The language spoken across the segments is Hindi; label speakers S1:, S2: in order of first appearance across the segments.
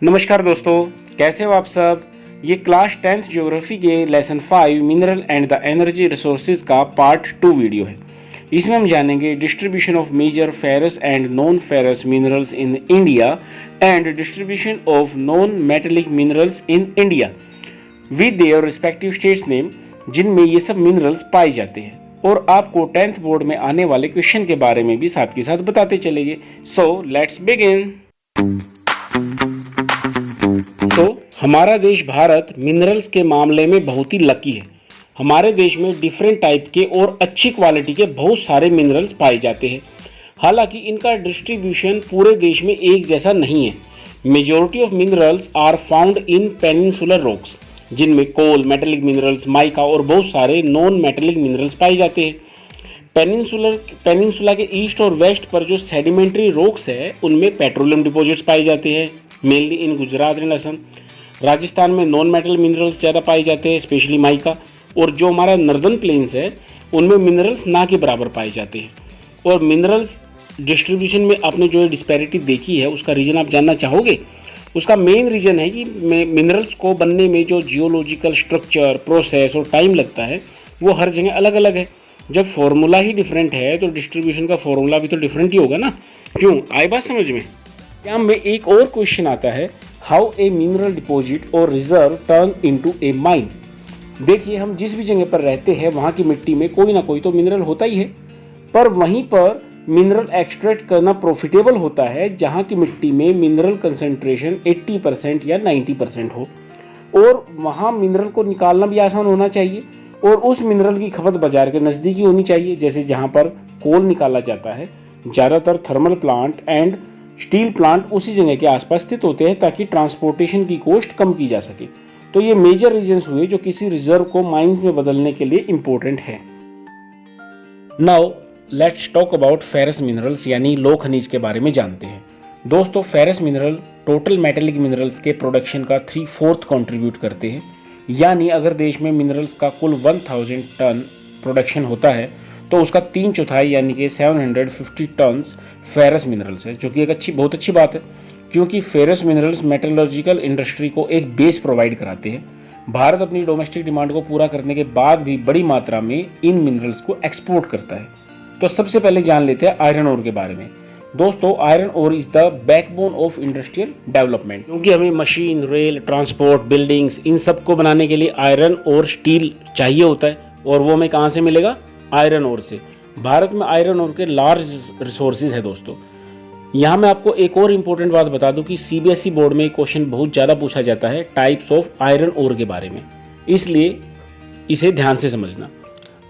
S1: नमस्कार दोस्तों, कैसे हो आप सब। ये क्लास 10th ज्योग्राफी के lesson 5 mineral and the energy resources का पार्ट 2 वीडियो है। इसमें हम जानेंगे distribution of major ferrous and non ferrous minerals in India and distribution of non metallic minerals in India with their respective states name, जिनमें ये सब मिनरल्स पाए जाते हैं। और आपको 10th बोर्ड में आने वाले क्वेश्चन के बारे में भी साथ के साथ बताते चलेंगे। So let's begin. तो हमारा देश भारत मिनरल्स के मामले में बहुत ही लकी है। हमारे देश में डिफरेंट टाइप के और अच्छी क्वालिटी के बहुत सारे मिनरल्स पाए जाते हैं। हालांकि इनका डिस्ट्रीब्यूशन पूरे देश में एक जैसा नहीं है। Majority of minerals are found in peninsular rocks, जिनमें कोल, मेटेलिक मिनरल्स, माइका और बहुत सारे नॉन मेटेलिक मिनरल्स पाए जाते हैं। पेनिनसुला के ईस्ट और वेस्ट पर जो सेडिमेंट्री रॉक्स है, उनमें पेट्रोलियम डिपॉजिट्स पाए जाते हैं, mainly in Gujarat and Assam. Rajasthan में नॉन मेटल मिनरल्स ज़्यादा पाए जाते हैं, स्पेशली माइका। और जो हमारा नर्दर्न प्लेन्स है, उनमें मिनरल्स ना के बराबर पाए जाते हैं। और मिनरल्स डिस्ट्रीब्यूशन में आपने जो डिस्पैरिटी देखी है, उसका रीज़न आप जानना चाहोगे। उसका मेन रीज़न है कि मिनरल्स को बनने में जो जियोलॉजिकल स्ट्रक्चर, प्रोसेस और टाइम लगता है, वो हर जगह अलग अलग है। जब फॉर्मूला ही डिफरेंट है तो डिस्ट्रीब्यूशन का फॉर्मूला भी तो डिफरेंट ही होगा ना। क्यों, आई बात समझ में। यहाँ में एक और क्वेश्चन आता है, हाउ ए मिनरल डिपॉजिट और रिजर्व टर्न इनटू ए माइन। देखिए, हम जिस भी जगह पर रहते हैं वहाँ की मिट्टी में कोई ना कोई तो मिनरल होता ही है, पर वहीं पर मिनरल एक्सट्रैक्ट करना प्रॉफिटेबल होता है जहाँ की मिट्टी में मिनरल कंसंट्रेशन 80% या 90% हो। और वहाँ मिनरल को निकालना भी आसान होना चाहिए और उस मिनरल की खपत बाजार के नज़दीक ही होनी चाहिए। जैसे जहाँ पर कोल निकाला जाता है, ज़्यादातर thermal plant and steel plant उसी जगह के आसपास स्थित होते हैं ताकि ट्रांसपोर्टेशन की कॉस्ट कम की जा सके। तो ये मेजर रीजंस हुए जो किसी रिजर्व को माइंस में बदलने के लिए इंपॉर्टेंट है। Now let's talk about ferrous minerals, यानी लौह खनिज के बारे में जानते हैं। दोस्तों, ferrous mineral total metallic minerals के प्रोडक्शन का 3/4 कंट्रीब्यूट करते हैं। यानी अगर देश में मिनरल्स का कुल 1000 टन प्रोडक्शन होता है तो उसका 3/4 यानी कि 750 टन्स फेरस मिनरल्स है, जो कि एक बहुत अच्छी बात है, क्योंकि फेरस मिनरल्स मेटलर्जिकल इंडस्ट्री को एक बेस प्रोवाइड कराते हैं। भारत अपनी डोमेस्टिक डिमांड को पूरा करने के बाद भी बड़ी मात्रा में इन मिनरल्स को एक्सपोर्ट करता है। तो सबसे पहले जान लेते हैं आयरन ओर के बारे में। दोस्तों, iron ore is the backbone of industrial development, क्योंकि हमें मशीन, रेल, ट्रांसपोर्ट, बिल्डिंग्स, इन सब को बनाने के लिए आयरन और स्टील चाहिए होता है। और वो हमें कहाँ से मिलेगा? आयरन ओर से। भारत में आयरन ओर के लार्ज रिसोर्सेज है दोस्तों। यहाँ मैं आपको एक और इम्पोर्टेंट बात बता दूं कि सीबीएसई बोर्ड में क्वेश्चन बहुत ज़्यादा पूछा जाता है टाइप्स ऑफ आयरन ओर के बारे में, इसलिए इसे ध्यान से समझना।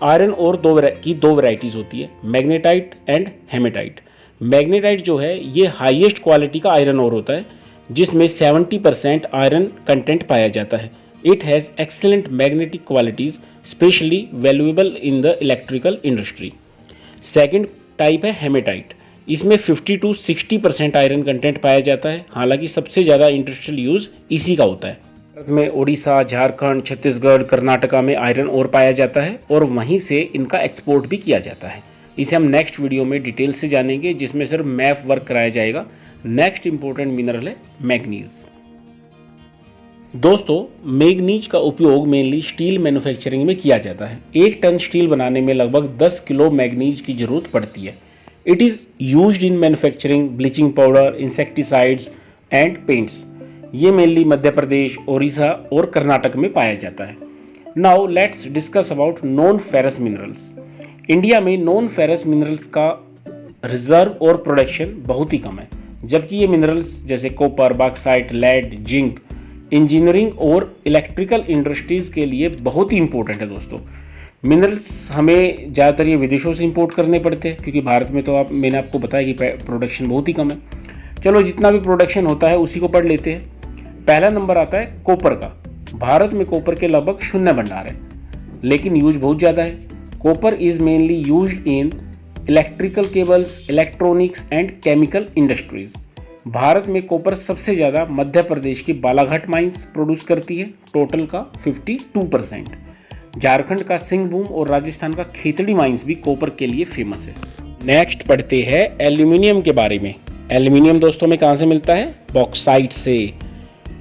S1: आयरन ओर दो वैरायटीज़ होती है, मैग्नेटाइट एंड हेमेटाइट। मैग्नेटाइट जो है ये हाईएस्ट क्वालिटी का आयरन ओर होता है, जिसमें 70% आयरन कंटेंट पाया जाता है। It has excellent magnetic qualities, especially valuable in the electrical industry. Second type है हेमेटाइट। इसमें 50 to 60% आयरन कंटेंट पाया जाता है। हालांकि सबसे ज़्यादा इंडस्ट्रियल यूज़ इसी का होता है। भारत में उड़ीसा, झारखंड, छत्तीसगढ़, कर्नाटका में आयरन ओर पाया जाता है और वहीं से इनका एक्सपोर्ट भी किया जाता है। इसे हम नेक्स्ट वीडियो में डिटेल से जानेंगे, जिसमें सिर्फ मैप वर्क कराया जाएगा। नेक्स्ट इंपॉर्टेंट मिनरल है मैग्नीज। दोस्तों, मैग्नीज का उपयोग मेनली स्टील मैन्युफैक्चरिंग में किया जाता है। 1 टन स्टील बनाने में लगभग 10 किलो मैग्नीज की जरूरत पड़ती है। It is used in manufacturing bleaching powder, insecticides and paints. ये मेनली मध्य प्रदेश, उड़ीसा और कर्नाटक में पाया जाता है। Now let's discuss about non ferrous minerals. India में नॉन फेरस मिनरल्स का रिजर्व और प्रोडक्शन बहुत ही कम है, जबकि ये मिनरल्स जैसे copper, bauxite, lead, zinc engineering और इलेक्ट्रिकल इंडस्ट्रीज़ के लिए बहुत ही इंपॉर्टेंट है। दोस्तों, मिनरल्स हमें ज़्यादातर ये विदेशों से इंपोर्ट करने पड़ते हैं, क्योंकि भारत में तो मैंने आपको बताया कि प्रोडक्शन बहुत ही कम है। चलो, जितना भी प्रोडक्शन होता है उसी को पढ़ लेते हैं। पहला नंबर आता है कॉपर का। भारत में कॉपर के लगभग शून्य भंडार है, लेकिन यूज बहुत ज़्यादा है। Copper is mainly used in electrical cables, electronics and chemical industries. Bharat में कॉपर सबसे ज़्यादा मध्य प्रदेश की बालाघाट माइंस प्रोड्यूस करती है, टोटल का 52%। झारखंड का सिंहभूम और राजस्थान का खेतड़ी माइंस भी कॉपर के लिए फेमस है। नेक्स्ट पढ़ते हैं एल्यूमिनियम के बारे में। एल्यूमिनियम दोस्तों में कहाँ से मिलता है? बॉक्साइट से।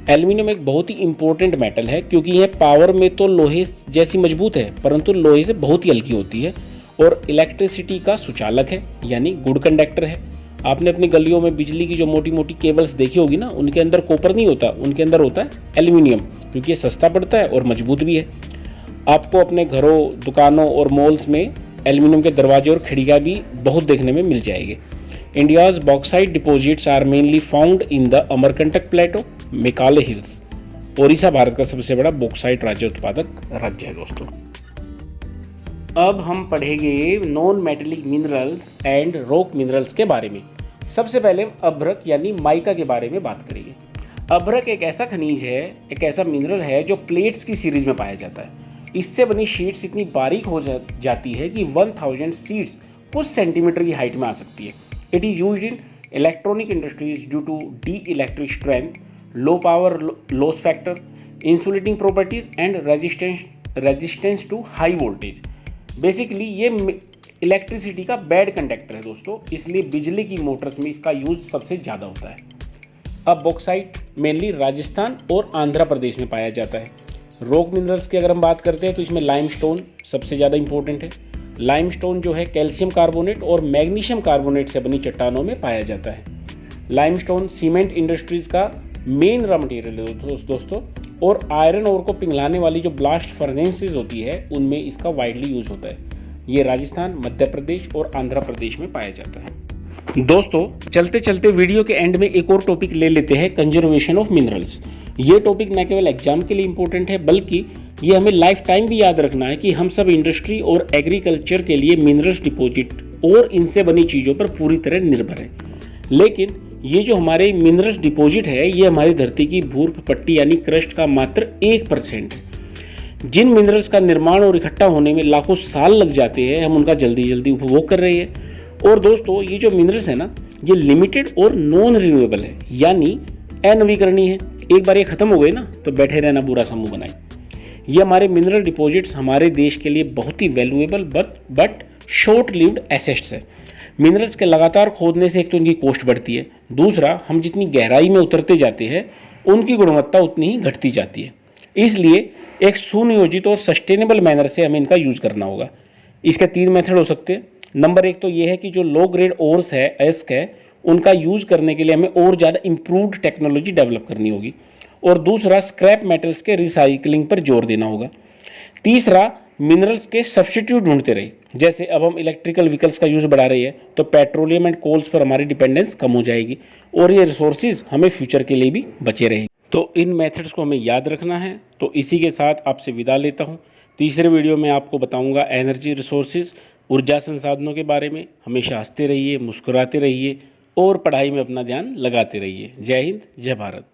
S1: एल्यूमिनियम एक बहुत ही इंपॉर्टेंट मेटल है क्योंकि यह पावर में तो लोहे जैसी मजबूत है परंतु लोहे से बहुत ही हल्की होती है और इलेक्ट्रिसिटी का सुचालक है यानी गुड कंडक्टर है। आपने अपनी गलियों में बिजली की जो मोटी मोटी केबल्स देखी होगी ना, उनके अंदर कॉपर नहीं होता, उनके अंदर होता है एल्यूमिनियम, क्योंकि ये सस्ता पड़ता है और मजबूत भी है। आपको अपने घरों, दुकानों और मॉल्स में एल्यूमिनियम के दरवाजे और खिड़कियाँ भी बहुत देखने में मिल जाएंगे। India's bauxite deposits are mainly found in the Amarkantak plateau, Maikal hills. Odisha Bharat का सबसे बड़ा बॉक्साइट राज्य उत्पादक राज्य है दोस्तों। अब हम पढ़ेंगे non metallic minerals and rock minerals के बारे में। सबसे पहले अभ्रक यानी माइका के बारे में बात करेंगे। अभ्रक एक ऐसा खनिज है, एक ऐसा मिनरल है जो प्लेट्स की सीरीज में पाया जाता है। इससे बनी शीट्स इतनी बारीक हो जाती है कि 1000 शीट्स कुछ सेंटीमीटर की हाइट में आ सकती है। It is used in electronic industries due to dielectric strength, low power loss factor, insulating properties and resistance to high voltage. Basically ये इलेक्ट्रिसिटी का बैड कंडक्टर है दोस्तों, इसलिए बिजली की मोटर्स में इसका यूज सबसे ज़्यादा होता है। अब बॉक्साइट मेनली राजस्थान और आंध्र प्रदेश में पाया जाता है। रॉक मिनरल्स की अगर हम बात करते हैं तो इसमें लाइमस्टोन सबसे ज़्यादा इंपॉर्टेंट है। लाइमस्टोन जो है कैल्शियम कार्बोनेट और मैग्नीशियम कार्बोनेट से बनी चट्टानों में पाया जाता है। लाइमस्टोन सीमेंट इंडस्ट्रीज़ का मेन रॉ मटेरियल है दोस्तों, और आयरन ओर को पिघलाने वाली जो ब्लास्ट फर्नेसेस होती है उनमें इसका वाइडली यूज़ होता है। ये राजस्थान, मध्य प्रदेश और आंध्र प्रदेश में पाया जाता है। दोस्तों चलते चलते वीडियो के एंड में एक और टॉपिक ले लेते हैं, कंजर्वेशन ऑफ मिनरल्स। ये टॉपिक न केवल एग्जाम के लिए इंपॉर्टेंट है बल्कि ये हमें लाइफ टाइम भी याद रखना है कि हम सब इंडस्ट्री और एग्रीकल्चर के लिए मिनरल्स डिपॉजिट और इनसे बनी चीज़ों पर पूरी तरह निर्भर है। लेकिन ये जो हमारे मिनरल्स डिपॉजिट है ये हमारी धरती की भूर्भ पट्टी यानी क्रस्ट का मात्र 1% है। जिन मिनरल्स का निर्माण और इकट्ठा होने में लाखों साल लग जाते हैं, हम उनका जल्दी जल्दी उपभोग कर रहे हैं। और दोस्तों ये जो मिनरल्स है ना, ये लिमिटेड और नॉन रिन्यूएबल है यानी अनवीकरणीय है। एक बार ये खत्म हो गए ना तो बैठे रहना बुरा समूह बनाए। ये हमारे मिनरल डिपॉजिट्स हमारे देश के लिए बहुत ही valuable but short lived assets है। मिनरल्स के लगातार खोदने से एक तो इनकी कॉस्ट बढ़ती है, दूसरा हम जितनी गहराई में उतरते जाते हैं उनकी गुणवत्ता उतनी ही घटती जाती है। इसलिए एक सुनियोजित और सस्टेनेबल मैनर से हमें इनका यूज़ करना होगा। इसके 3 मेथड हो सकते हैं। नंबर 1 तो ये है कि जो लो ग्रेड ओर्स है, एस्क है, उनका यूज़ करने के लिए हमें और ज़्यादा इम्प्रूव्ड टेक्नोलॉजी डेवलप करनी होगी। और दूसरा स्क्रैप मेटल्स के रिसाइकलिंग पर जोर देना होगा। तीसरा मिनरल्स के सब्स्टिट्यूट ढूंढते रहे। जैसे अब हम इलेक्ट्रिकल व्हीकल्स का यूज़ बढ़ा रही है तो पेट्रोलियम एंड कोल्स पर हमारी डिपेंडेंस कम हो जाएगी और ये रिसोर्सेज हमें फ्यूचर के लिए भी बचे रहेंगे। तो इन मेथड्स को हमें याद रखना है। तो इसी के साथ आपसे विदा लेता हूँ। तीसरे वीडियो में आपको बताऊँगा एनर्जी रिसोर्सेज, ऊर्जा संसाधनों के बारे में। हमेशा हंसते रहिए, मुस्कुराते रहिए और पढ़ाई में अपना ध्यान लगाते रहिए। जय हिंद, जय भारत।